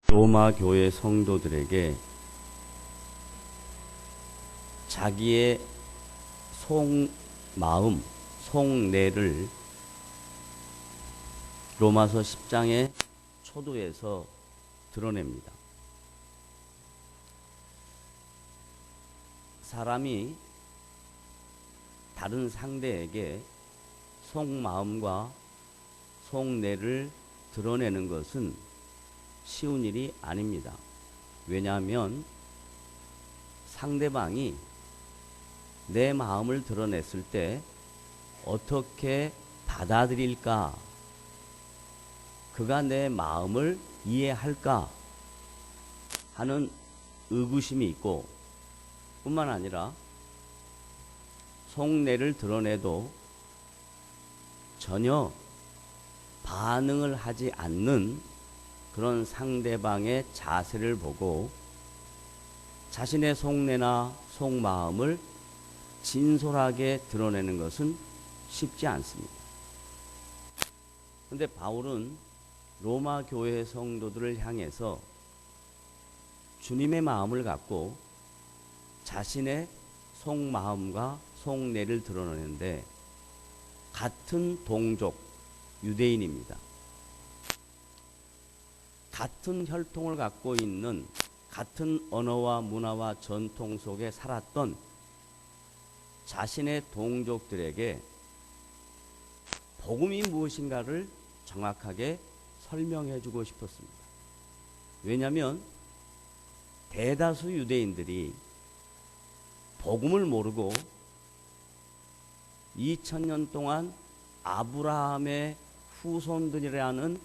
로마 교회 성도들에게 자기의 속마음, 속내를 로마서 10장의 초도에서 드러냅니다. 사람이 다른 상대에게 속마음과 속내를 드러내는 것은 쉬운 일이 아닙니다. 왜냐하면 상대방이 내 마음을 드러냈을 때 어떻게 받아들일까? 그가 내 마음을 이해할까? 하는 의구심이 있고 뿐만 아니라 속내를 드러내도 전혀 반응을 하지 않는 그런 상대방의 자세를 보고 자신의 속내나 속마음을 진솔하게 드러내는 것은 쉽지 않습니다. 그런데 바울은 로마 교회 성도들을 향해서 주님의 마음을 갖고 자신의 속마음과 속내를 드러내는데 같은 동족 유대인입니다. 같은 혈통을 갖고 있는 같은 언어와 문화와 전통 속에 살았던 자신의 동족들에게 복음이 무엇인가를 정확하게 설명해 주고 싶었습니다. 왜냐하면 대다수 유대인들이 복음을 모르고 2000년 동안 아브라함의 후손들이라는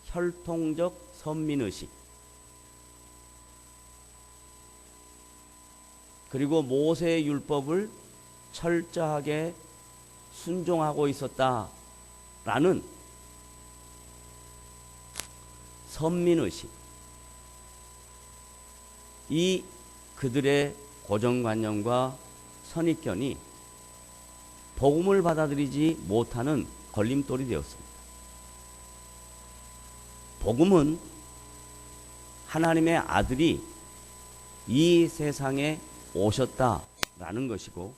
혈통적 선민의식, 그리고 모세의 율법을 철저하게 순종하고 있었다라는 선민의식, 이 그들의 고정관념과 선입견이 복음을 받아들이지 못하는 걸림돌이 되었습니다. 복음은 하나님의 아들이 이 세상에 오셨다라는 것이고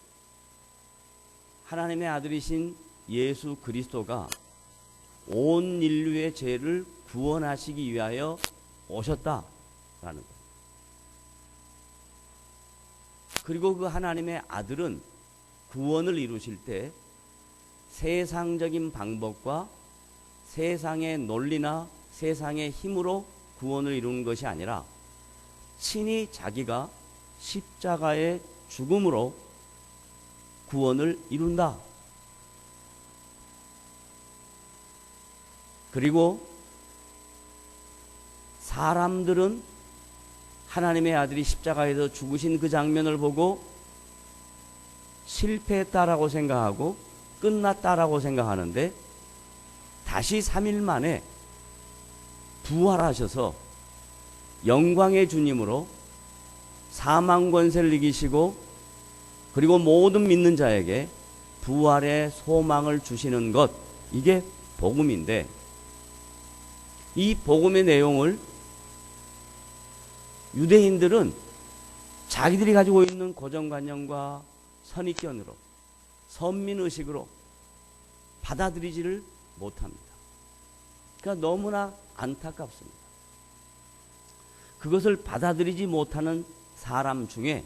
하나님의 아들이신 예수 그리스도가 온 인류의 죄를 구원하시기 위하여 오셨다라는 것. 그리고 그 하나님의 아들은 구원을 이루실 때 세상적인 방법과 세상의 논리나 세상의 힘으로 구원을 이루는 것이 아니라 친히 자기가 십자가의 죽음으로 구원을 이룬다. 그리고 사람들은 하나님의 아들이 십자가에서 죽으신 그 장면을 보고 실패했다라고 생각하고 끝났다라고 생각하는데 다시 3일 만에 부활하셔서 영광의 주님으로 사망 권세를 이기시고 그리고 모든 믿는 자에게 부활의 소망을 주시는 것, 이게 복음인데 이 복음의 내용을 유대인들은 자기들이 가지고 있는 고정관념과 선입견으로 선민의식으로 받아들이지를 못합니다. 그러니까 너무나 안타깝습니다. 그것을 받아들이지 못하는 사람 중에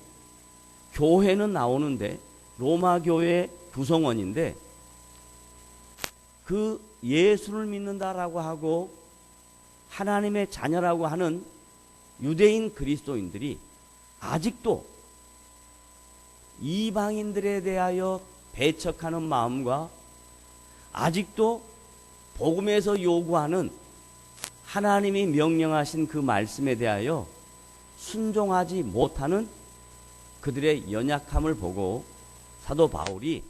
교회는 나오는데 로마 교회 구성원인데 그 예수를 믿는다라고 하고 하나님의 자녀라고 하는 유대인 그리스도인들이 아직도 이방인들에 대하여 배척하는 마음과 아직도 복음에서 요구하는 하나님이 명령하신 그 말씀에 대하여 순종하지 못하는 그들의 연약함을 보고 사도 바울이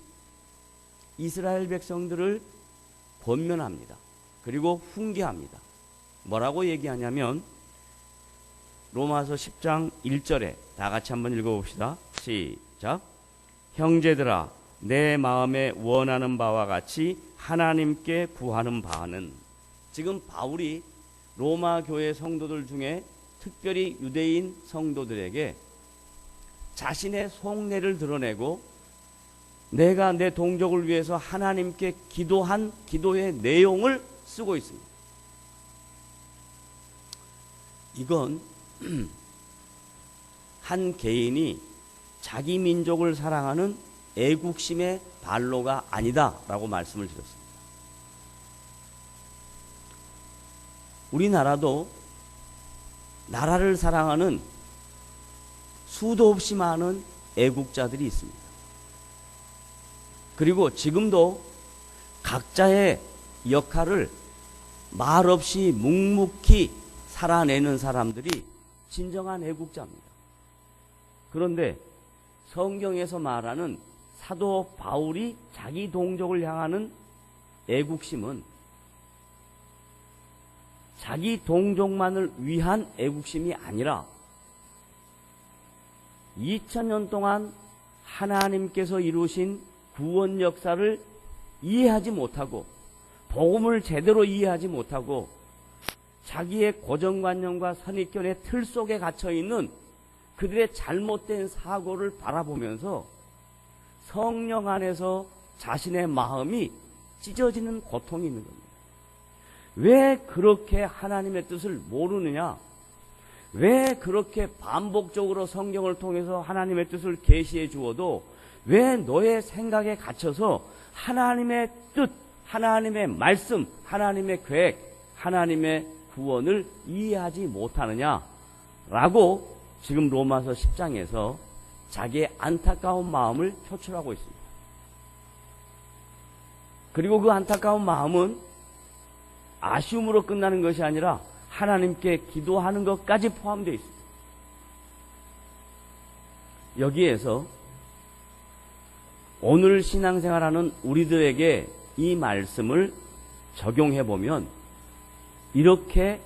이스라엘 백성들을 권면합니다. 그리고 훈계합니다. 뭐라고 얘기하냐면 로마서 10장 1절에 다 같이 한번 읽어봅시다. 시작. 형제들아, 내 마음에 원하는 바와 같이 하나님께 구하는 바는. 지금 바울이 로마 교회 성도들 중에 특별히 유대인 성도들에게 자신의 속내를 드러내고 내가 내 동족을 위해서 하나님께 기도한 기도의 내용을 쓰고 있습니다. 이건 한 개인이 자기 민족을 사랑하는 애국심의 발로가 아니다라고 말씀을 드렸습니다. 우리나라도 나라를 사랑하는 수도 없이 많은 애국자들이 있습니다. 그리고 지금도 각자의 역할을 말없이 묵묵히 살아내는 사람들이 진정한 애국자입니다. 그런데 성경에서 말하는 사도 바울이 자기 동족을 향하는 애국심은 자기 동족만을 위한 애국심이 아니라 2000년 동안 하나님께서 이루신 구원 역사를 이해하지 못하고 복음을 제대로 이해하지 못하고 자기의 고정관념과 선입견의 틀 속에 갇혀있는 그들의 잘못된 사고를 바라보면서 성령 안에서 자신의 마음이 찢어지는 고통이 있는 겁니다. 왜 그렇게 하나님의 뜻을 모르느냐? 왜 그렇게 반복적으로 성경을 통해서 하나님의 뜻을 계시해 주어도 왜 너의 생각에 갇혀서 하나님의 뜻, 하나님의 말씀, 하나님의 계획, 하나님의 구원을 이해하지 못하느냐? 라고 지금 로마서 10장에서 자기의 안타까운 마음을 표출하고 있습니다. 그리고 그 안타까운 마음은 아쉬움으로 끝나는 것이 아니라 하나님께 기도하는 것까지 포함되어 있습니다. 여기에서 오늘 신앙생활하는 우리들에게 이 말씀을 적용해 보면 이렇게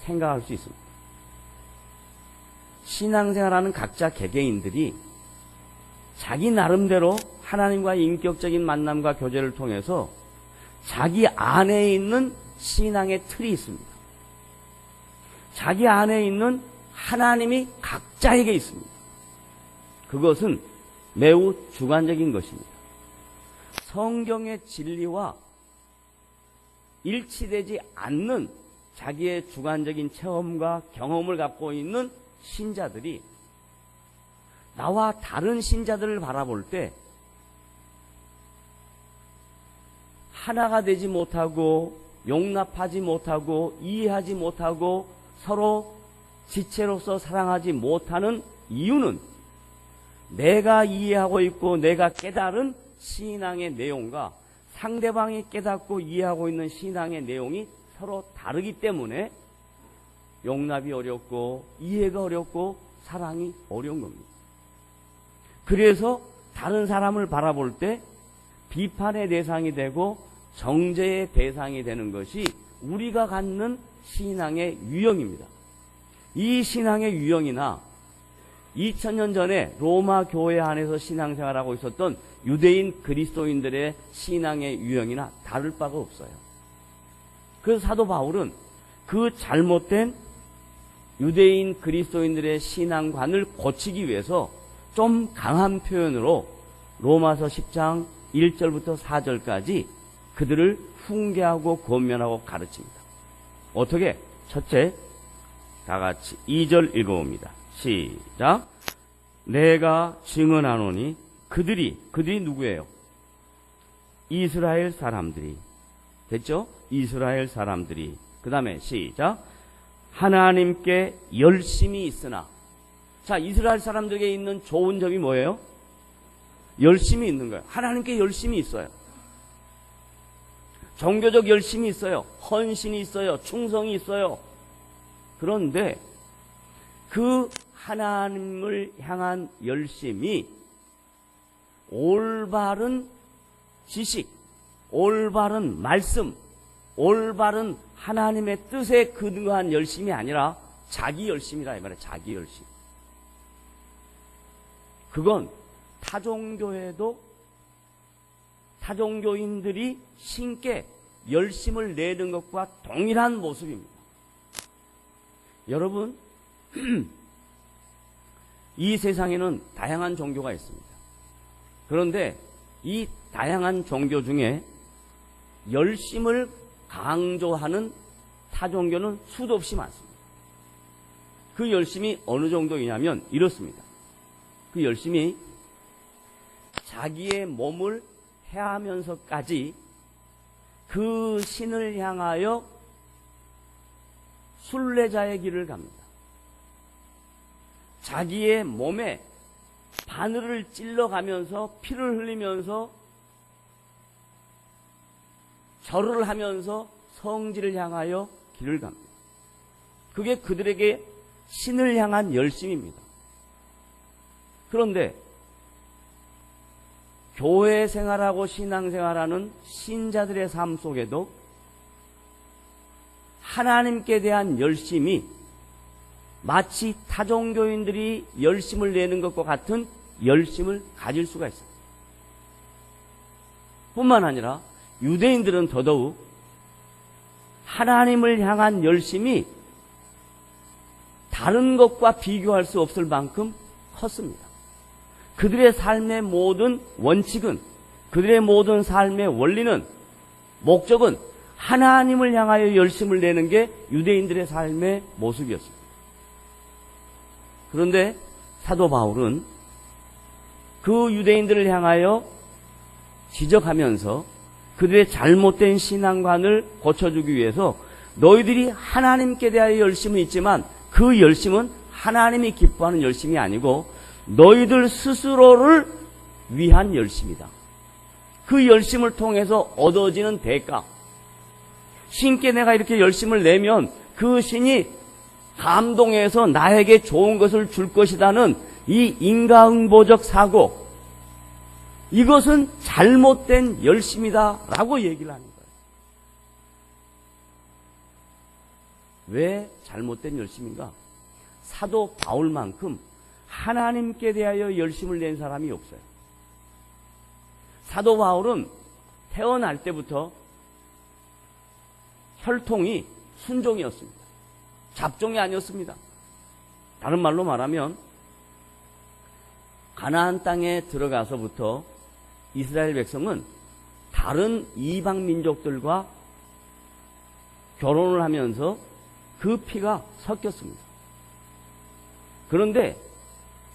생각할 수 있습니다. 신앙생활하는 각자 개개인들이 자기 나름대로 하나님과의 인격적인 만남과 교제를 통해서 자기 안에 있는 신앙의 틀이 있습니다. 자기 안에 있는 하나님이 각자에게 있습니다. 그것은 매우 주관적인 것입니다. 성경의 진리와 일치되지 않는 자기의 주관적인 체험과 경험을 갖고 있는 신자들이 나와 다른 신자들을 바라볼 때 하나가 되지 못하고 용납하지 못하고 이해하지 못하고 서로 지체로서 사랑하지 못하는 이유는 내가 이해하고 있고 내가 깨달은 신앙의 내용과 상대방이 깨닫고 이해하고 있는 신앙의 내용이 서로 다르기 때문에 용납이 어렵고 이해가 어렵고 사랑이 어려운 겁니다. 그래서 다른 사람을 바라볼 때 비판의 대상이 되고 정죄의 대상이 되는 것이 우리가 갖는 신앙의 유형입니다. 이 신앙의 유형이나 2000년 전에 로마 교회 안에서 신앙생활하고 있었던 유대인 그리스도인들의 신앙의 유형이나 다를 바가 없어요. 그래서 사도 바울은 그 잘못된 유대인 그리스도인들의 신앙관을 고치기 위해서 좀 강한 표현으로 로마서 10장 1절부터 4절까지 그들을 훈계하고 권면하고 가르칩니다. 어떻게? 첫째, 다 같이 2절 읽어봅니다. 시작. 내가 증언하노니 그들이 누구예요? 이스라엘 사람들이. 됐죠? 이스라엘 사람들이. 그 다음에 시작. 하나님께 열심히 있으나. 자, 이스라엘 사람들에게 있는 좋은 점이 뭐예요? 열심히 있는 거예요. 하나님께 열심히 있어요. 종교적 열심이 있어요. 헌신이 있어요. 충성이 있어요. 그런데 그 하나님을 향한 열심이 올바른 지식, 올바른 말씀, 올바른 하나님의 뜻에 근거한 열심이 아니라 자기 열심이라 이 말이에요. 자기 열심. 그건 타종교에도 타종교인들이 신께 열심을 내는 것과 동일한 모습입니다. 여러분, 이 세상에는 다양한 종교가 있습니다. 그런데 이 다양한 종교 중에 열심을 강조하는 타 종교는 수도 없이 많습니다. 그 열심이 어느 정도이냐면 이렇습니다. 그 열심이 자기의 몸을 해하면서까지 그 신을 향하여 순례자의 길을 갑니다. 자기의 몸에 바늘을 찔러가면서 피를 흘리면서 절을 하면서 성지를 향하여 길을 갑니다. 그게 그들에게 신을 향한 열심입니다. 그런데 교회 생활하고 신앙생활하는 신자들의 삶 속에도 하나님께 대한 열심이 마치 타종교인들이 열심을 내는 것과 같은 열심을 가질 수가 있어요. 뿐만 아니라 유대인들은 더더욱 하나님을 향한 열심이 다른 것과 비교할 수 없을 만큼 컸습니다. 그들의 삶의 모든 원칙은, 그들의 모든 삶의 원리는, 목적은 하나님을 향하여 열심을 내는 게 유대인들의 삶의 모습이었습니다. 그런데 사도 바울은 그 유대인들을 향하여 지적하면서 그들의 잘못된 신앙관을 고쳐주기 위해서 너희들이 하나님께 대하여 열심은 있지만 그 열심은 하나님이 기뻐하는 열심이 아니고 너희들 스스로를 위한 열심이다. 그 열심을 통해서 얻어지는 대가, 신께 내가 이렇게 열심을 내면 그 신이 감동해서 나에게 좋은 것을 줄 것이라는 이 인과응보적 사고, 이것은 잘못된 열심이다라고 얘기를 하는 거예요. 왜 잘못된 열심인가? 사도 바울만큼 하나님께 대하여 열심을 낸 사람이 없어요. 사도 바울은 태어날 때부터 혈통이 순종이었습니다. 잡종이 아니었습니다. 다른 말로 말하면 가나안 땅에 들어가서부터 이스라엘 백성은 다른 이방 민족들과 결혼을 하면서 그 피가 섞였습니다. 그런데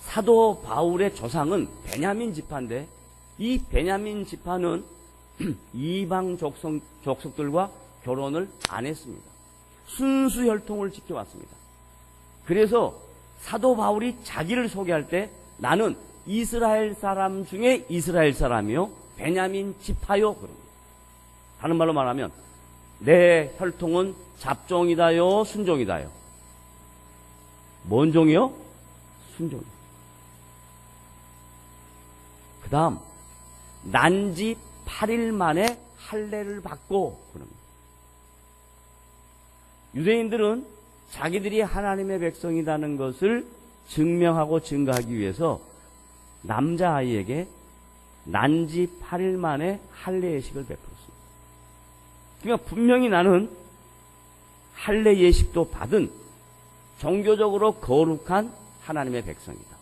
사도 바울의 조상은 베냐민 지파인데 이 베냐민 지파는 이방 족속들과 결혼을 안 했습니다. 순수 혈통을 지켜왔습니다. 그래서 사도 바울이 자기를 소개할 때 나는 이스라엘 사람 중에 이스라엘 사람이요 베냐민 지파요 그럽니다. 다른 말로 말하면 내 혈통은 잡종이다요 순종이다요. 뭔 종이요? 순종이요. 그 다음 난지 8일 만에 할례를 받고 그럽니다. 유대인들은 자기들이 하나님의 백성이라는 것을 증명하고 증거하기 위해서 남자아이에게 난지 8일 만에 할례 예식을 베풀었습니다. 그러니까 분명히 나는 할례 예식도 받은 종교적으로 거룩한 하나님의 백성이다.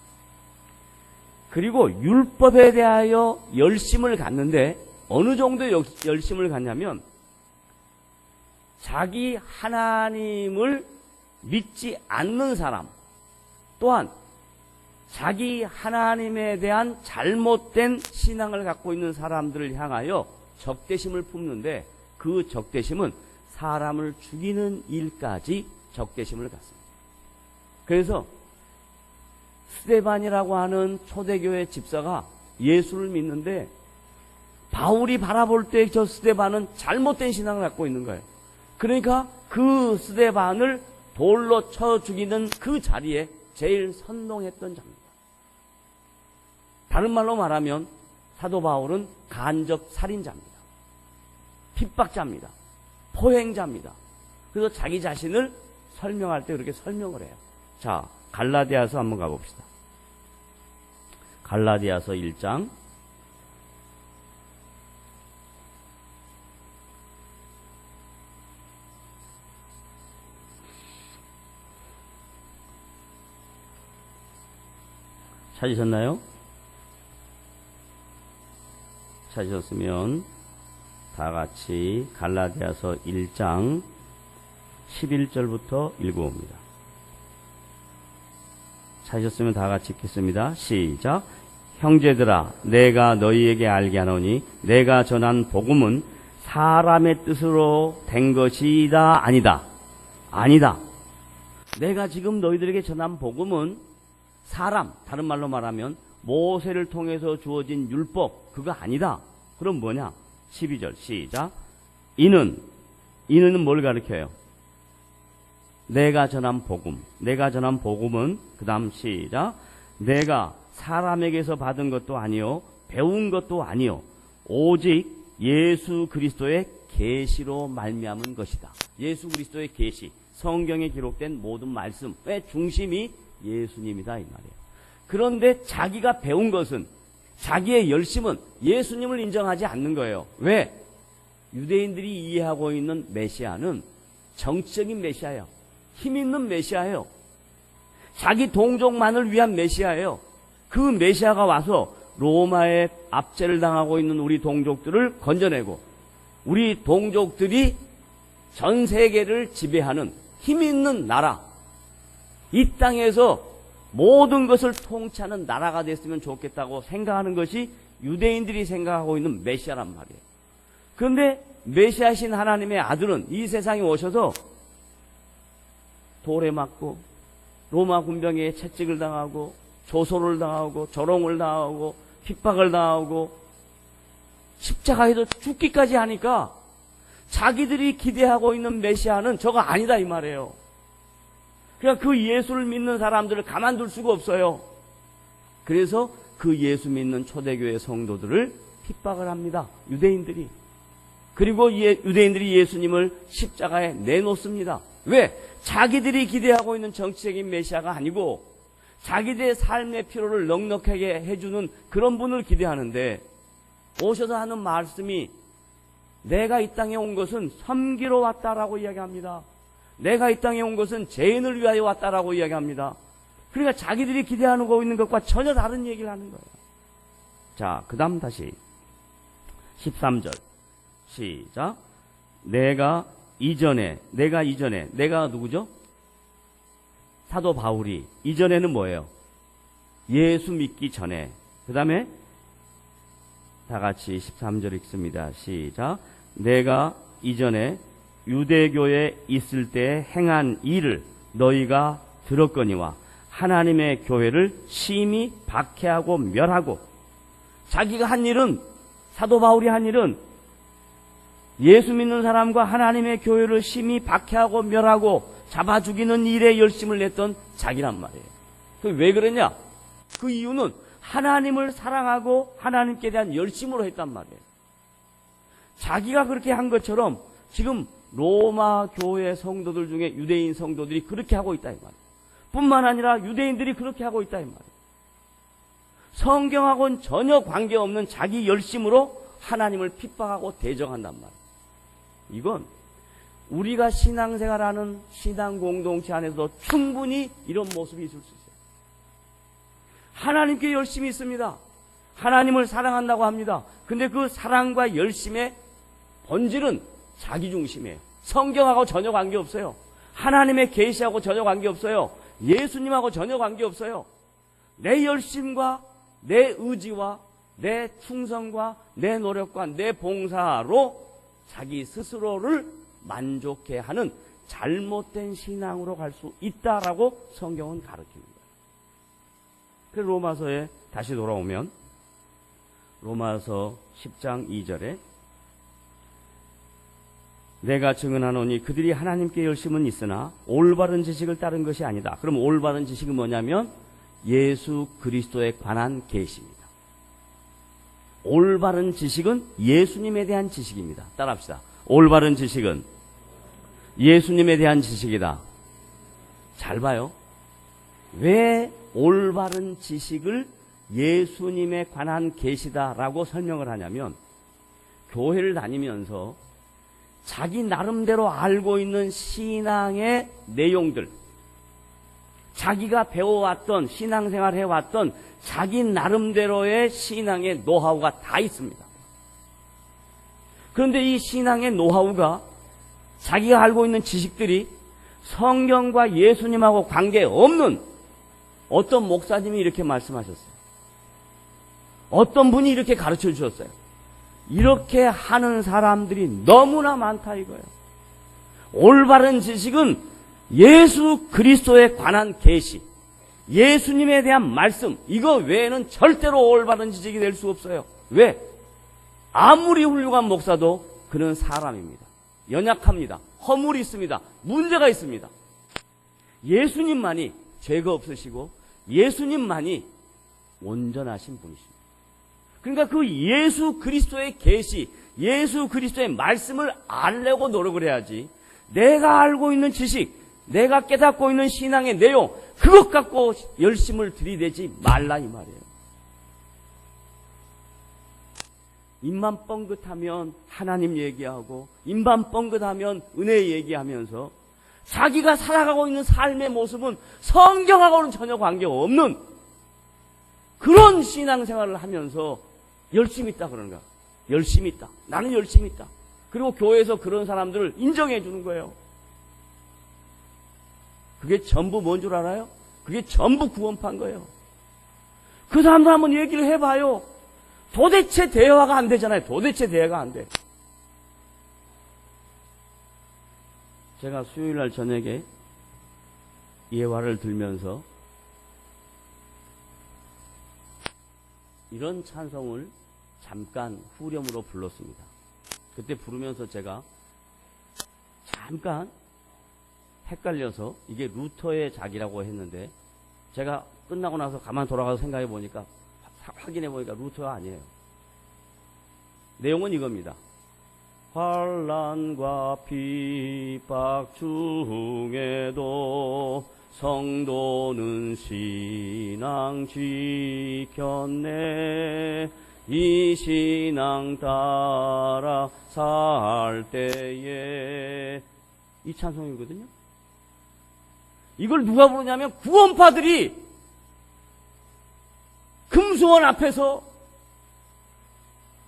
그리고 율법에 대하여 열심을 갖는데 어느 정도 열심을 갖냐면 자기 하나님을 믿지 않는 사람 또한 자기 하나님에 대한 잘못된 신앙을 갖고 있는 사람들을 향하여 적대심을 품는데 그 적대심은 사람을 죽이는 일까지 적대심을 갖습니다. 그래서 스데반이라고 하는 초대교회 집사가 예수를 믿는데 바울이 바라볼 때 저 스데반은 잘못된 신앙을 갖고 있는 거예요. 그러니까 그 스데반을 돌로 쳐 죽이는 그 자리에 제일 선동했던 자입니다. 다른 말로 말하면 사도 바울은 간접 살인자입니다. 핍박자입니다. 포행자입니다. 그래서 자기 자신을 설명할 때 그렇게 설명을 해요. 자, 갈라디아서 한번 가봅시다. 갈라디아서 1장 찾으셨나요? 찾으셨으면 다 같이 갈라디아서 1장 11절부터 읽어봅니다. 찾으셨으면 다 같이 읽겠습니다. 시작. 형제들아, 내가 너희에게 알게 하노니 내가 전한 복음은 사람의 뜻으로 된 것이다 아니다. 아니다. 내가 지금 너희들에게 전한 복음은 사람, 다른 말로 말하면 모세를 통해서 주어진 율법, 그거 아니다. 그럼 뭐냐? 12절 시작. 이는 뭘 가르쳐요? 내가 전한 복음은 그 다음 시작. 내가 사람에게서 받은 것도 아니요 배운 것도 아니요 오직 예수 그리스도의 계시로 말미암은 것이다. 예수 그리스도의 계시, 성경에 기록된 모든 말씀의 중심이 예수님이다 이 말이에요. 그런데 자기가 배운 것은, 자기의 열심은 예수님을 인정하지 않는 거예요. 왜? 유대인들이 이해하고 있는 메시아는 정치적인 메시아예요. 힘 있는 메시아예요. 자기 동족만을 위한 메시아예요. 그 메시아가 와서 로마의 압제를 당하고 있는 우리 동족들을 건져내고 우리 동족들이 전 세계를 지배하는 힘 있는 나라, 이 땅에서 모든 것을 통치하는 나라가 됐으면 좋겠다고 생각하는 것이 유대인들이 생각하고 있는 메시아란 말이에요. 그런데 메시아신 하나님의 아들은 이 세상에 오셔서 돌에 맞고 로마 군병에 채찍을 당하고 조소를 당하고 조롱을 당하고 핍박을 당하고 십자가에도 죽기까지 하니까 자기들이 기대하고 있는 메시아는 저거 아니다 이 말이에요. 그러니까 그 예수를 믿는 사람들을 가만둘 수가 없어요. 그래서 그 예수 믿는 초대교회 성도들을 핍박을 합니다. 유대인들이. 그리고 유대인들이 예수님을 십자가에 내놓습니다. 왜? 자기들이 기대하고 있는 정치적인 메시아가 아니고 자기들의 삶의 필요를 넉넉하게 해주는 그런 분을 기대하는데, 오셔서 하는 말씀이 내가 이 땅에 온 것은 섬기러 왔다라고 이야기합니다. 내가 이 땅에 온 것은 죄인을 위하여 왔다라고 이야기합니다. 그러니까 자기들이 기대하고 있는 것과 전혀 다른 얘기를 하는 거예요. 자, 그 다음 다시 13절 시작. 내가 누구죠? 사도 바울이 이전에는 뭐예요? 예수 믿기 전에. 그 다음에 다 같이 13절 읽습니다. 시작. 내가 이전에 유대교에 있을 때 행한 일을 너희가 들었거니와 하나님의 교회를 심히 박해하고 멸하고, 자기가 한 일은, 사도 바울이 한 일은 예수 믿는 사람과 하나님의 교회를 심히 박해하고 멸하고 잡아 죽이는 일에 열심을 냈던 자기란 말이에요. 왜 그러냐? 그 이유는 하나님을 사랑하고 하나님께 대한 열심으로 했단 말이에요. 자기가 그렇게 한 것처럼 지금 로마 교회 성도들 중에 유대인 성도들이 그렇게 하고 있다 이 말이에요. 뿐만 아니라 유대인들이 그렇게 하고 있다 이 말이에요. 성경하고는 전혀 관계없는 자기 열심으로 하나님을 핍박하고 대적한단 말이에요. 이건 우리가 신앙생활하는 신앙 공동체 안에서도 충분히 이런 모습이 있을 수 있어요. 하나님께 열심이 있습니다. 하나님을 사랑한다고 합니다. 근데 그 사랑과 열심의 본질은 자기 중심이에요. 성경하고 전혀 관계없어요. 하나님의 계시하고 전혀 관계없어요. 예수님하고 전혀 관계없어요. 내 열심과 내 의지와 내 충성과 내 노력과 내 봉사로 자기 스스로를 만족해 하는 잘못된 신앙으로 갈 수 있다라고 성경은 가르칩니다. 그래서 로마서에 다시 돌아오면 로마서 10장 2절에 내가 증언하노니 그들이 하나님께 열심은 있으나 올바른 지식을 따른 것이 아니다. 그럼 올바른 지식은 뭐냐면 예수 그리스도에 관한 계시입니다. 올바른 지식은 예수님에 대한 지식입니다. 따라합시다. 올바른 지식은 예수님에 대한 지식이다. 잘 봐요. 왜 올바른 지식을 예수님에 관한 계시다라고 설명을 하냐면, 교회를 다니면서 자기 나름대로 알고 있는 신앙의 내용들, 자기가 배워왔던 신앙생활 해왔던 자기 나름대로의 신앙의 노하우가 다 있습니다. 그런데 이 신앙의 노하우가 자기가 알고 있는 지식들이 성경과 예수님하고 관계없는 어떤 목사님이 이렇게 말씀하셨어요. 어떤 분이 이렇게 가르쳐 주셨어요. 이렇게 하는 사람들이 너무나 많다 이거예요. 올바른 지식은 예수 그리스도에 관한 계시, 예수님에 대한 말씀, 이거 외에는 절대로 올바른 지식이 될 수 없어요. 왜? 아무리 훌륭한 목사도 그는 사람입니다. 연약합니다. 허물이 있습니다. 문제가 있습니다. 예수님만이 죄가 없으시고 예수님만이 온전하신 분이십니다. 그러니까 그 예수 그리스도의 계시, 예수 그리스도의 말씀을 알려고 노력을 해야지, 내가 알고 있는 지식, 내가 깨닫고 있는 신앙의 내용, 그것 갖고 열심을 들이대지 말라 이 말이에요. 입만 뻥긋하면 하나님 얘기하고 입만 뻥긋하면 은혜 얘기하면서 자기가 살아가고 있는 삶의 모습은 성경하고는 전혀 관계없는 그런 신앙생활을 하면서 열심히 있다 그러는가? 열심히 있다. 나는 열심히 있다. 그리고 교회에서 그런 사람들을 인정해 주는 거예요. 그게 전부 뭔 줄 알아요? 그게 전부 구원파인 거예요. 그 사람들 한번 얘기를 해봐요. 도대체 대화가 안 되잖아요. 도대체 대화가 안 돼. 제가 수요일 날 저녁에 예화를 들면서 이런 찬송을 잠깐 후렴으로 불렀습니다. 그때 부르면서 제가 잠깐 헷갈려서 이게 루터의 작이라고 했는데 제가 끝나고 나서 가만 돌아가서 생각해 보니까 확인해 보니까 루터가 아니에요. 내용은 이겁니다. 환난과 핍박 중에도 성도는 신앙 지켰네. 이 신앙 따라 살 때에, 이 찬송이거든요. 이걸 누가 부르냐면 구원파들이 금수원 앞에서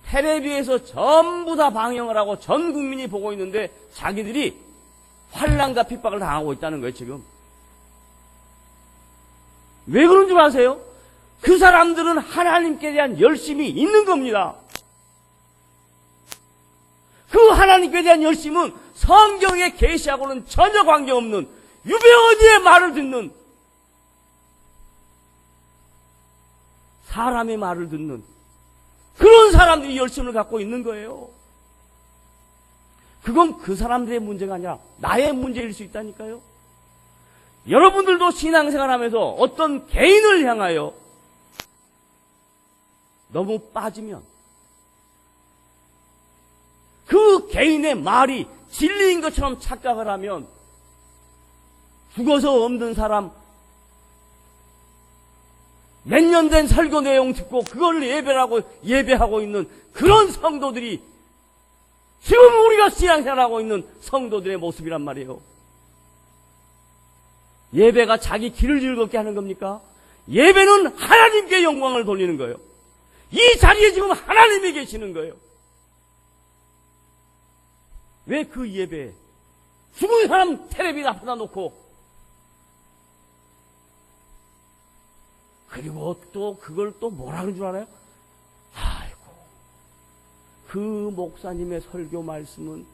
텔레비에서 전부 다 방영을 하고 전 국민이 보고 있는데 자기들이 환난과 핍박을 당하고 있다는 거예요. 지금 왜 그런 줄 아세요? 그 사람들은 하나님께 대한 열심이 있는 겁니다. 그 하나님께 대한 열심은 성경의 계시하고는 전혀 관계없는 유배어디의 말을 듣는, 사람의 말을 듣는 그런 사람들이 열심을 갖고 있는 거예요. 그건 그 사람들의 문제가 아니라 나의 문제일 수 있다니까요. 여러분들도 신앙생활하면서 어떤 개인을 향하여 너무 빠지면 그 개인의 말이 진리인 것처럼 착각을 하면 죽어서 없는 사람 몇 년 된 설교 내용 듣고 그걸 예배하고 있는 그런 성도들이 지금 우리가 신앙생활하고 있는 성도들의 모습이란 말이에요. 예배가 자기 길을 즐겁게 하는 겁니까? 예배는 하나님께 영광을 돌리는 거예요. 이 자리에 지금 하나님이 계시는 거예요. 왜 그 예배에 죽은 사람 텔레비 앞에다 놓고 그리고 또 그걸 또 뭐라 그런 줄 알아요? 아이고, 그 목사님의 설교 말씀은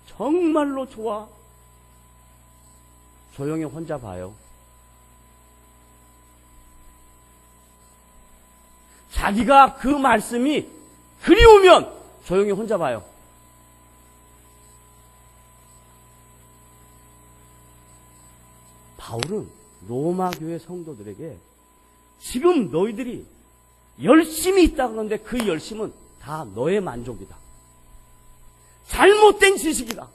정말로 좋아. 조용히 혼자 봐요. 자기가 그 말씀이 그리우면 조용히 혼자 봐요. 바울은 로마 교회 성도들에게 지금 너희들이 열심히 있다 그러는데 그 열심은 다 너의 만족이다. 잘못된 지식이다.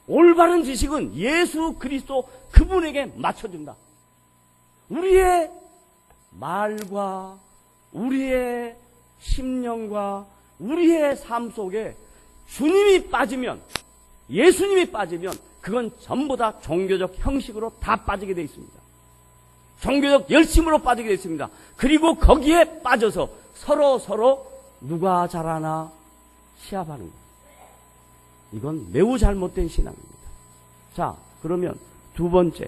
올바른 지식은 예수 그리스도 그분에게 맞춰준다. 우리의 말과 우리의 심령과 우리의 삶 속에 주님이 빠지면, 예수님이 빠지면 그건 전부 다 종교적 형식으로 다 빠지게 되어 있습니다. 종교적 열심으로 빠지게 됐습니다. 그리고 거기에 빠져서 서로 누가 잘하나 시합하는 거예요. 이건 매우 잘못된 신앙입니다. 자, 그러면 두 번째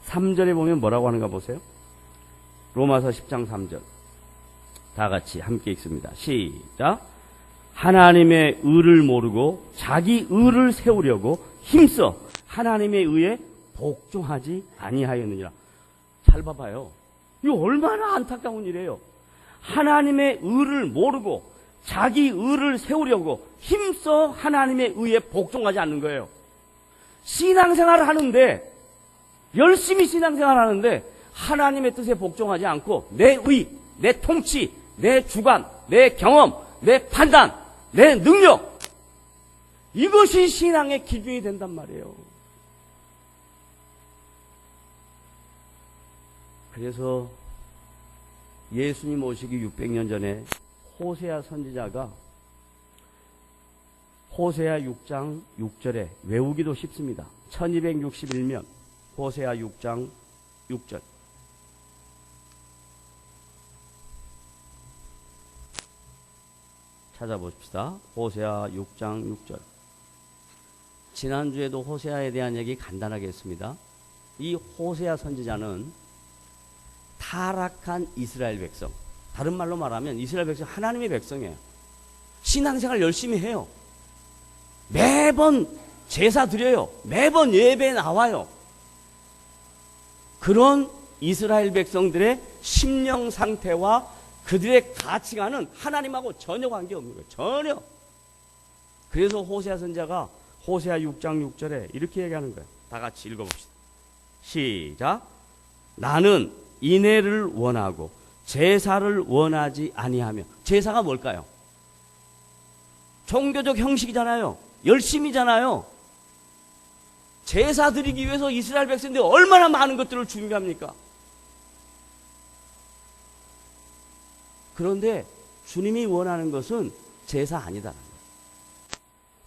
3절에 보면 뭐라고 하는가 보세요. 로마서 10장 3절 다 같이 함께 읽습니다. 시작. 하나님의 의를 모르고 자기 의를 세우려고 힘써 하나님의 의에 복종하지 아니하였느니라. 잘 봐봐요. 이거 얼마나 안타까운 일이에요. 하나님의 의를 모르고 자기 의를 세우려고 힘써 하나님의 의에 복종하지 않는 거예요. 신앙생활을 하는데, 열심히 신앙생활을 하는데 하나님의 뜻에 복종하지 않고 내 의, 내 통치, 내 주관, 내 경험, 내 판단, 내 능력, 이것이 신앙의 기준이 된단 말이에요. 그래서 예수님 오시기 600년 전에 호세아 선지자가 호세아 6장 6절에 외우기도 쉽습니다. 1261면 호세아 6장 6절 찾아보십시다. 호세아 6장 6절. 지난주에도 호세아에 대한 얘기 간단하게 했습니다. 이 호세아 선지자는 타락한 이스라엘 백성, 다른 말로 말하면 이스라엘 백성 하나님의 백성이에요. 신앙생활 열심히 해요. 매번 제사 드려요. 매번 예배에 나와요. 그런 이스라엘 백성들의 심령 상태와 그들의 가치관은 하나님하고 전혀 관계없는 거예요. 전혀. 그래서 호세아 선지자가 호세아 6장 6절에 이렇게 얘기하는 거예요. 다 같이 읽어봅시다. 시작. 나는 인애를 원하고 제사를 원하지 아니하며. 제사가 뭘까요? 종교적 형식이잖아요. 열심이잖아요. 제사 드리기 위해서 이스라엘 백성들이 얼마나 많은 것들을 준비합니까? 그런데 주님이 원하는 것은 제사 아니다라는 거예요.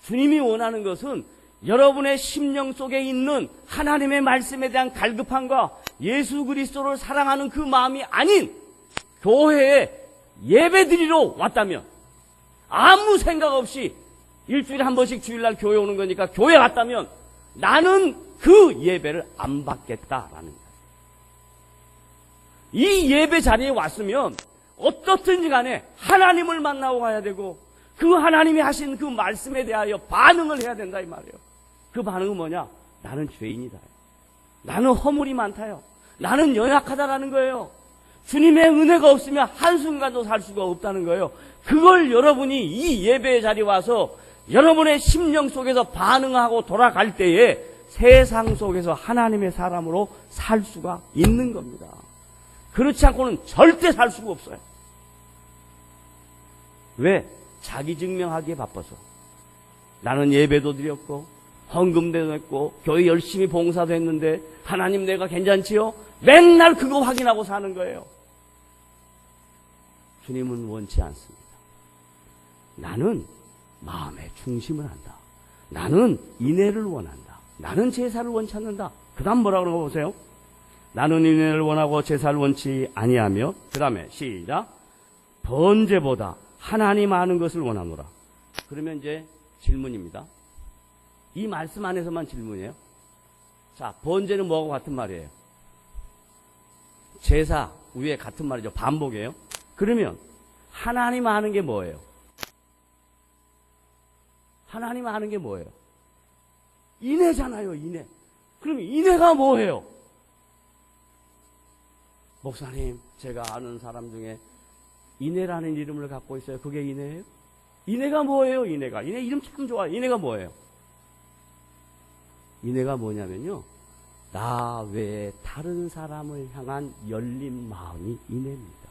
주님이 원하는 것은 여러분의 심령 속에 있는 하나님의 말씀에 대한 갈급함과 예수 그리스도를 사랑하는 그 마음이 아닌 교회에 예배 드리러 왔다면, 아무 생각 없이 일주일에 한 번씩 주일날 교회 오는 거니까 교회 갔다면 나는 그 예배를 안 받겠다라는 거예요. 이 예배 자리에 왔으면 어떻든지 간에 하나님을 만나고 가야 되고 그 하나님이 하신 그 말씀에 대하여 반응을 해야 된다 이 말이에요. 그 반응은 뭐냐? 나는 죄인이다. 나는 허물이 많다요. 나는 연약하다라는 거예요. 주님의 은혜가 없으면 한순간도 살 수가 없다는 거예요. 그걸 여러분이 이 예배의 자리에 와서 여러분의 심령 속에서 반응하고 돌아갈 때에 세상 속에서 하나님의 사람으로 살 수가 있는 겁니다. 그렇지 않고는 절대 살 수가 없어요. 왜? 자기 증명하기에 바빠서. 나는 예배도 드렸고 헌금도 했고 교회 열심히 봉사도 했는데 하나님 내가 괜찮지요? 맨날 그거 확인하고 사는 거예요. 주님은 원치 않습니다. 나는 마음의 중심을 한다. 나는 인애를 원한다. 나는 제사를 원치 않는다. 그 다음 뭐라고 그러는 거 보세요. 나는 인애를 원하고 제사를 원치 아니하며, 그 다음에 시작. 번제보다 하나님 아는 것을 원하노라. 그러면 이제 질문입니다. 이 말씀 안에서만 질문이에요. 자, 번제는 뭐하고 같은 말이에요? 제사 위에 같은 말이죠. 반복이에요. 그러면 하나님 아는 게 뭐예요? 하나님 아는 게 뭐예요? 인애잖아요, 인애. 그럼 인애가 뭐예요? 목사님, 제가 아는 사람 중에 인애라는 이름을 갖고 있어요. 그게 인애예요? 인애가 뭐예요, 인애가? 인애 이름 참 좋아요. 인애가 뭐예요? 인애가 뭐냐면요, 나 외에 다른 사람을 향한 열린 마음이 인애입니다.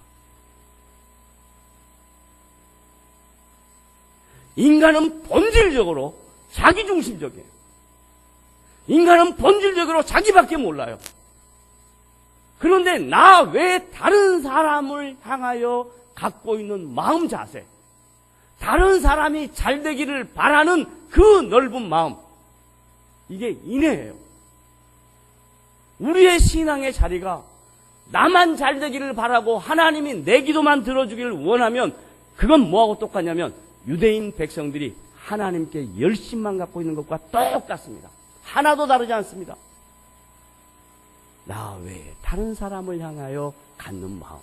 인간은 본질적으로 자기중심적이에요. 인간은 본질적으로 자기밖에 몰라요. 그런데 나 외에 다른 사람을 향하여 갖고 있는 마음 자세, 다른 사람이 잘 되기를 바라는 그 넓은 마음, 이게 인애예요. 우리의 신앙의 자리가 나만 잘 되기를 바라고 하나님이 내 기도만 들어주기를 원하면 그건 뭐하고 똑같냐면 유대인 백성들이 하나님께 열심만 갖고 있는 것과 똑같습니다. 하나도 다르지 않습니다. 나 외에 다른 사람을 향하여 갖는 마음.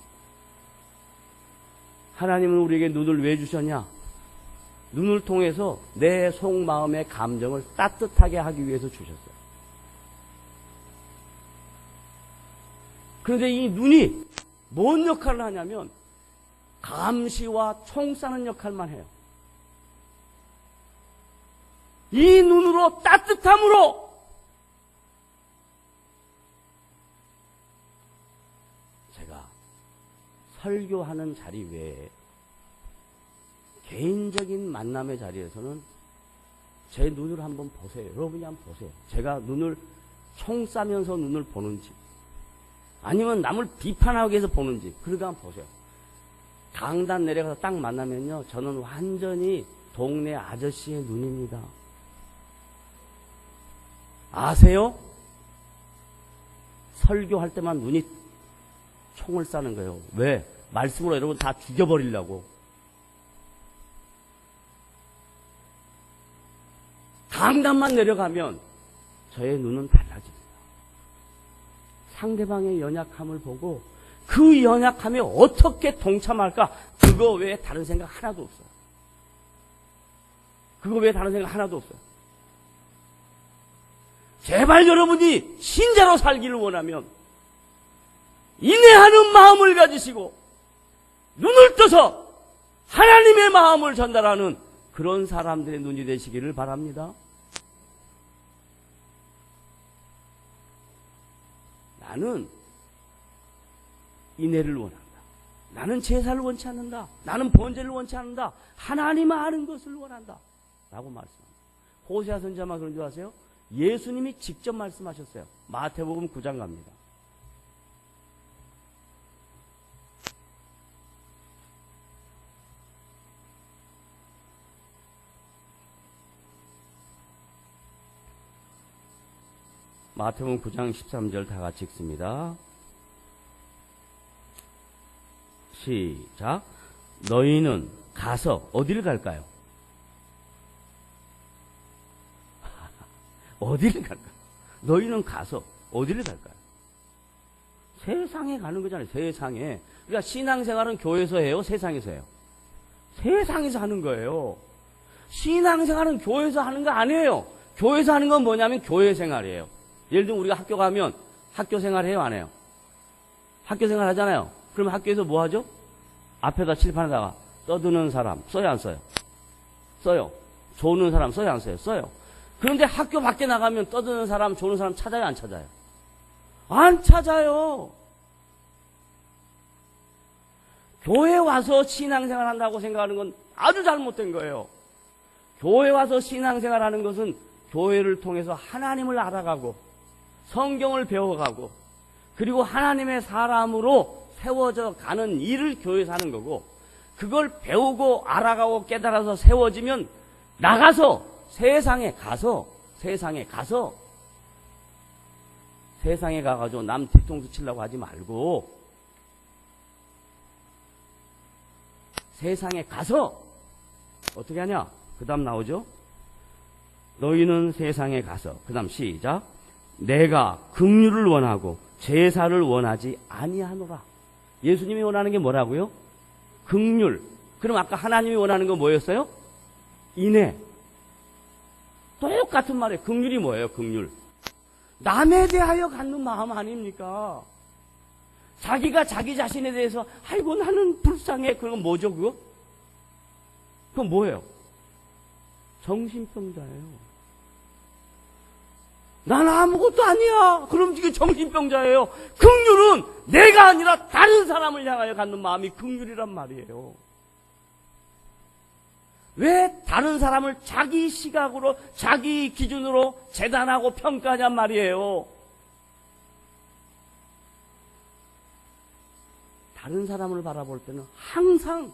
하나님은 우리에게 눈을 왜 주셨냐? 눈을 통해서 내 속마음의 감정을 따뜻하게 하기 위해서 주셨어요. 그런데 이 눈이 뭔 역할을 하냐면 감시와 총 쏴는 역할만 해요. 이 눈으로 따뜻함으로 제가 설교하는 자리 외에 개인적인 만남의 자리에서는 제 눈을 한번 보세요. 여러분이 한번 보세요. 제가 눈을 총 쏴면서 눈을 보는지 아니면 남을 비판하기 위해서 보는지 그러니까 한번 보세요. 강단 내려가서 딱 만나면요. 저는 완전히 동네 아저씨의 눈입니다. 아세요? 설교할 때만 눈이 총을 쏴는 거예요. 왜? 말씀으로 여러분 다 죽여버리려고. 강단만 내려가면 저의 눈은 달라집니다. 상대방의 연약함을 보고 그 연약함에 어떻게 동참할까? 그거 외에 다른 생각 하나도 없어요. 그거 외에 다른 생각 하나도 없어요. 제발 여러분이 신자로 살기를 원하면 인내하는 마음을 가지시고 눈을 떠서 하나님의 마음을 전달하는 그런 사람들의 눈이 되시기를 바랍니다. 나는 인내를 원한다. 나는 제사를 원치 않는다. 나는 번제를 원치 않는다. 하나님 아는 것을 원한다. 라고 말씀합니다. 호세아 선지자만 그런 줄 아세요? 예수님이 직접 말씀하셨어요. 마태복음 9장 갑니다. 마태복음 9장 13절 다 같이 읽습니다. 시작. 너희는 가서 어디를 갈까요? 어디를 갈까요? 너희는 가서 어디를 갈까요? 세상에 가는 거잖아요. 세상에. 그러니까 신앙생활은 교회에서 해요? 세상에서 해요? 세상에서 하는 거예요. 신앙생활은 교회에서 하는 거 아니에요. 교회에서 하는 건 뭐냐면 교회 생활이에요. 예를 들면 우리가 학교 가면 학교 생활 해요? 안 해요? 학교 생활 하잖아요. 그러면 학교에서 뭐 하죠? 앞에다 칠판에다가 떠드는 사람 써요? 안 써요? 써요. 조는 사람 써요? 안 써요? 써요. 그런데 학교 밖에 나가면 떠드는 사람, 조는 사람 찾아요? 안 찾아요? 안 찾아요. 교회 와서 신앙생활 한다고 생각하는 건 아주 잘못된 거예요. 교회 와서 신앙생활 하는 것은 교회를 통해서 하나님을 알아가고 성경을 배워가고 그리고 하나님의 사람으로 세워져 가는 일을 교회에서 하는 거고 그걸 배우고 알아가고 깨달아서 세워지면 나가서 세상에 가가지고 남 뒤통수 치려고 하지 말고 세상에 가서 어떻게 하냐? 그 다음 나오죠? 너희는 세상에 가서 그 다음 시작. 내가 긍휼을 원하고 제사를 원하지 아니하노라. 예수님이 원하는 게 뭐라고요? 긍휼. 그럼 아까 하나님이 원하는 건 뭐였어요? 인애. 똑같은 말이에요. 긍휼이 뭐예요? 긍휼. 남에 대하여 갖는 마음 아닙니까? 자기가 자기 자신에 대해서 아이고 나는 불쌍해. 그건 뭐죠 그거? 그건 뭐예요? 정신병자예요. 난 아무것도 아니야. 그럼 이게 정신병자예요. 긍휼은 내가 아니라 다른 사람을 향하여 갖는 마음이 긍휼이란 말이에요. 왜 다른 사람을 자기 시각으로 자기 기준으로 재단하고 평가하냔 말이에요. 다른 사람을 바라볼 때는 항상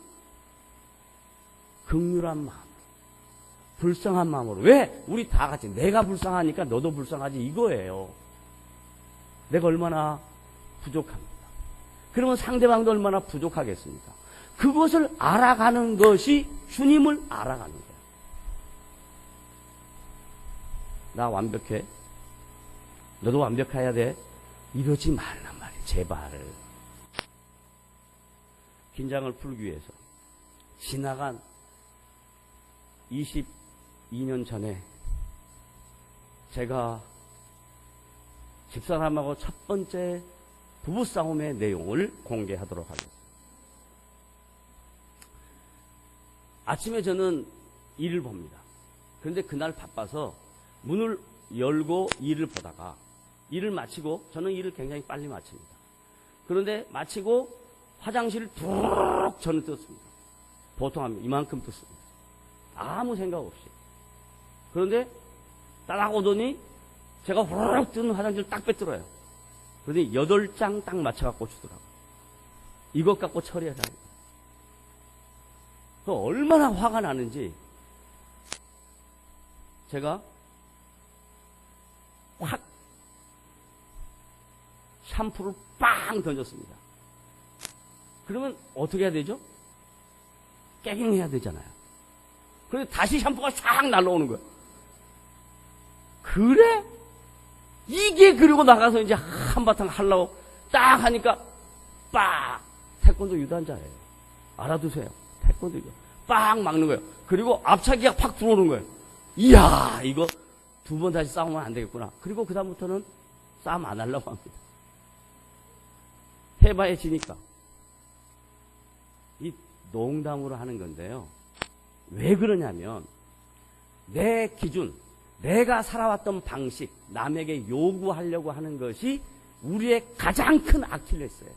긍휼한 마음, 불쌍한 마음으로. 왜? 우리 다 같이 내가 불쌍하니까 너도 불쌍하지 이거예요. 내가 얼마나 부족합니다. 그러면 상대방도 얼마나 부족하겠습니까? 그것을 알아가는 것이 주님을 알아가는 거예요. 나 완벽해. 너도 완벽해야 돼. 이러지 말란 말이에요. 제발. 긴장을 풀기 위해서 지나간 22년 전에 제가 집사람하고 첫 번째 부부싸움의 내용을 공개하도록 하겠습니다. 아침에 저는 일을 봅니다. 그런데 그날 바빠서 문을 열고 일을 보다가 일을 마치고, 저는 일을 굉장히 빨리 마칩니다. 그런데 마치고 화장실을 툭 저는 떴습니다. 보통 하면 이만큼 떴습니다. 아무 생각 없이. 그런데 딱 오더니 제가 후루룩 뜬 화장실을 딱 빼들어요. 그러더니 8장 딱 맞춰갖고 주더라고요. 이것 갖고 처리하자. 얼마나 화가 나는지 제가 확 샴푸를 빵 던졌습니다. 그러면 어떻게 해야 되죠? 깨갱해야 되잖아요. 그런데 다시 샴푸가 쫙 날라오는 거예요. 그래? 이게 그리고 나가서 이제 한바탕 하려고 딱 하니까 빡! 태권도 유단자예요. 알아두세요. 태권도 유단. 빡 막는 거예요. 그리고 앞차기가 팍 들어오는 거예요. 이야, 이거 2번 다시 싸우면 안 되겠구나. 그리고 그다음부터는 싸움 안 하려고 합니다. 해봐야 지니까. 이 농담으로 하는 건데요. 왜 그러냐면 내 기준, 내가 살아왔던 방식, 남에게 요구하려고 하는 것이 우리의 가장 큰 아킬레스예요.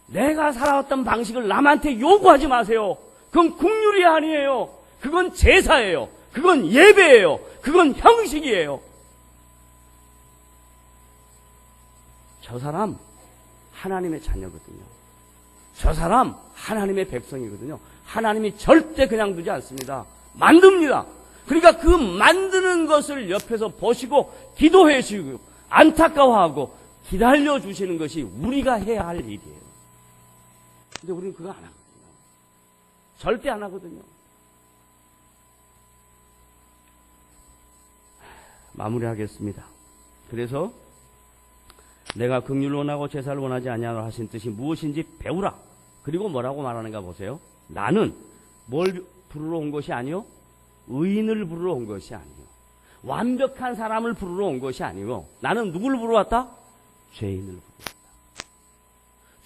내가 살아왔던 방식을 남한테 요구하지 마세요. 그건 국률이 아니에요. 그건 제사예요. 그건 예배예요. 그건 형식이에요. 저 사람 하나님의 자녀거든요. 저 사람 하나님의 백성이거든요. 하나님이 절대 그냥 두지 않습니다. 만듭니다. 그러니까 그 만드는 것을 옆에서 보시고 기도해 주시고 안타까워하고 기다려 주시는 것이 우리가 해야 할 일이에요. 근데 우리는 그거 안 하거든요. 절대 안 하거든요. 마무리하겠습니다. 그래서 내가 긍휼을 원하고 제사를 원하지 아니하노라 하신 뜻이 무엇인지 배우라. 그리고 뭐라고 말하는가 보세요. 나는 뭘 부르러 온 것이 아니요, 의인을 부르러 온 것이 아니요, 완벽한 사람을 부르러 온 것이 아니고, 나는 누구를 부르러 왔다? 죄인을 부르러 왔다.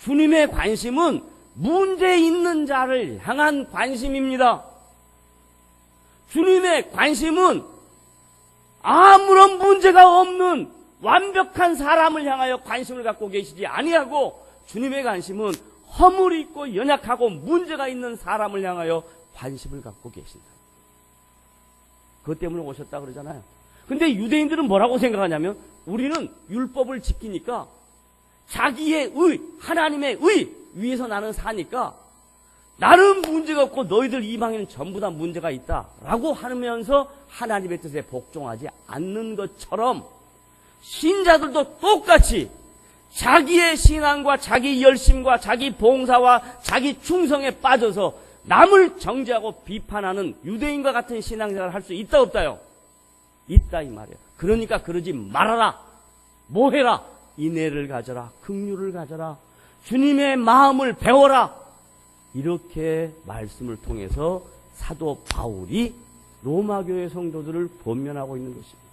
주님의 관심은 문제 있는 자를 향한 관심입니다. 주님의 관심은 아무런 문제가 없는 완벽한 사람을 향하여 관심을 갖고 계시지 아니하고, 주님의 관심은 허물이 있고 연약하고 문제가 있는 사람을 향하여 관심을 갖고 계신다. 그것 때문에 오셨다 그러잖아요. 근데 유대인들은 뭐라고 생각하냐면, 우리는 율법을 지키니까 자기의 의, 하나님의 의 위에서 나는 사니까 나는 문제가 없고 너희들 이방인은 전부 다 문제가 있다라고 하면서 하나님의 뜻에 복종하지 않는 것처럼, 신자들도 똑같이 자기의 신앙과 자기 열심과 자기 봉사와 자기 충성에 빠져서 남을 정죄하고 비판하는 유대인과 같은 신앙생활을 할 수 있다 없다요? 있다 이 말이에요. 그러니까 그러지 말아라. 뭐 해라? 인애를 가져라. 긍휼을 가져라. 주님의 마음을 배워라. 이렇게 말씀을 통해서 사도 바울이 로마교회 성도들을 권면하고 있는 것입니다.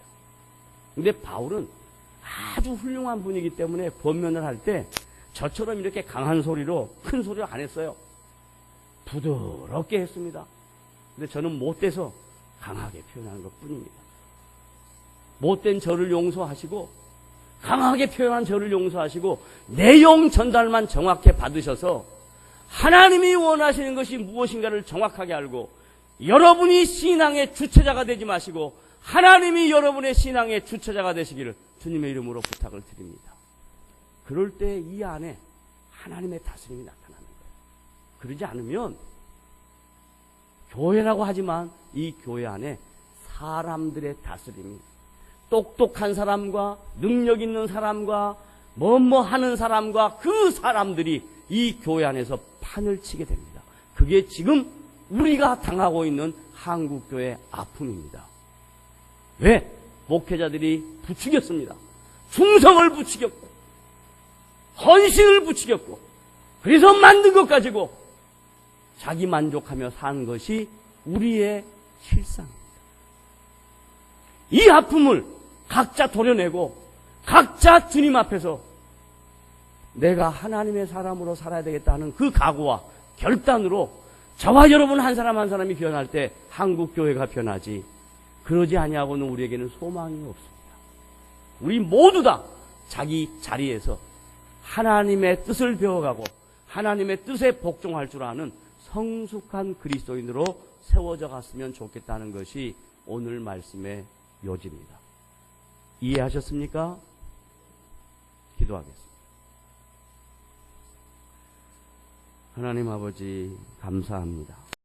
근데 바울은 아주 훌륭한 분이기 때문에 권면을 할 때 저처럼 이렇게 강한 소리로, 큰 소리로 안 했어요. 부드럽게 했습니다. 근데 저는 못돼서 강하게 표현하는 것 뿐입니다. 못된 저를 용서하시고, 강하게 표현한 저를 용서하시고, 내용 전달만 정확히 받으셔서 하나님이 원하시는 것이 무엇인가를 정확하게 알고, 여러분이 신앙의 주체자가 되지 마시고 하나님이 여러분의 신앙의 주체자가 되시기를 주님의 이름으로 부탁을 드립니다. 그럴 때 이 안에 하나님의 다스림이 나타나는 거예요. 그러지 않으면 교회라고 하지만 이 교회 안에 사람들의 다스림이, 똑똑한 사람과 능력 있는 사람과 뭐뭐 하는 사람과 그 사람들이 이 교회 안에서 판을 치게 됩니다. 그게 지금 우리가 당하고 있는 한국교회의 아픔입니다. 왜? 목회자들이 부추겼습니다. 충성을 부추겼고 헌신을 부추겼고 그래서 만든 것 가지고 자기 만족하며 사는 것이 우리의 실상입니다. 이 아픔을 각자 도려내고 각자 주님 앞에서 내가 하나님의 사람으로 살아야 되겠다는 그 각오와 결단으로 저와 여러분 한 사람 한 사람이 변할 때 한국교회가 변하지, 그러지 아니하고는 우리에게는 소망이 없습니다. 우리 모두 다 자기 자리에서 하나님의 뜻을 배워가고 하나님의 뜻에 복종할 줄 아는 성숙한 그리스도인으로 세워져 갔으면 좋겠다는 것이 오늘 말씀의 요지입니다. 이해하셨습니까? 기도하겠습니다. 하나님 아버지 감사합니다.